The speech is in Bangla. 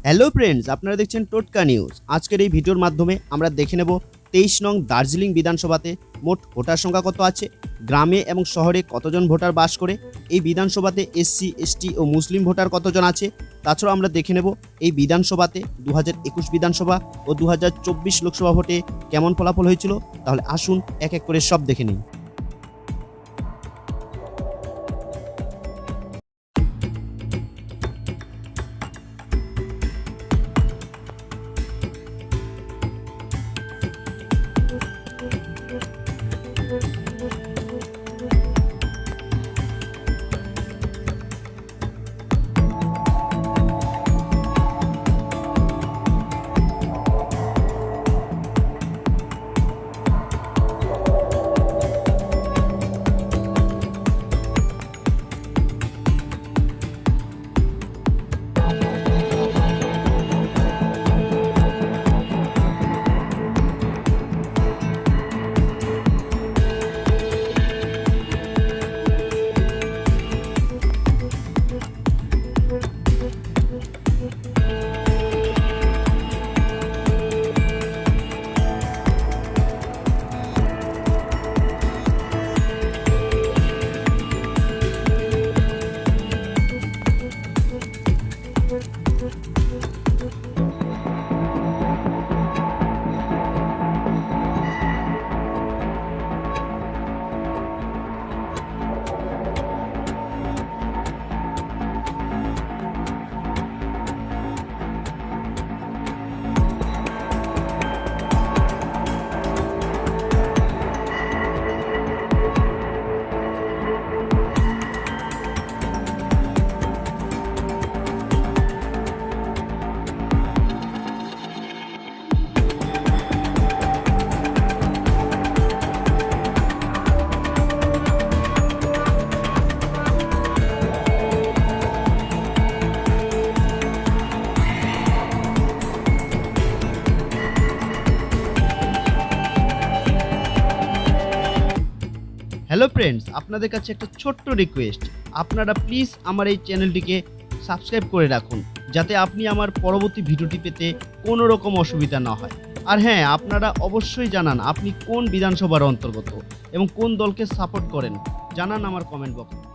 হ্যালো ফ্রেন্ডস, আপনারা দেখছেন টোটকা নিউজ। আজকের এই ভিডিওর মাধ্যমে আমরা দেখে নেব 23 নং দার্জিলিং বিধানসভাতে মোট ভোটার সংখ্যা কত আছে, গ্রামে এবং শহরে কতজন ভোটার বাস করে, এই বিধানসভাতে এসসি এসটি ও মুসলিম ভোটার কতজন আছে। তাছাড়াও আমরা দেখে নেব এই বিধানসভাতে 2021 বিধানসভা ও 2024 লোকসভা ভোটে কেমন ফলাফল হয়েছিল। তাহলে আসুন এক এক করে সব দেখে নিই। হ্যালো ফ্রেন্ডস, আপনাদের কাছে একটা ছোট্ট রিকোয়েস্ট, আপনারা প্লিজ আমার এই চ্যানেলটিকে সাবস্ক্রাইব করে রাখুন, যাতে আপনি আমার পরবর্তী ভিডিওটি পেতে কোনো রকম অসুবিধা না হয়। আর হ্যাঁ, আপনারা অবশ্যই জানান আপনি কোন বিধানসভার অন্তর্গত এবং কোন দলকে সাপোর্ট করেন, জানান আমার কমেন্ট বক্সে।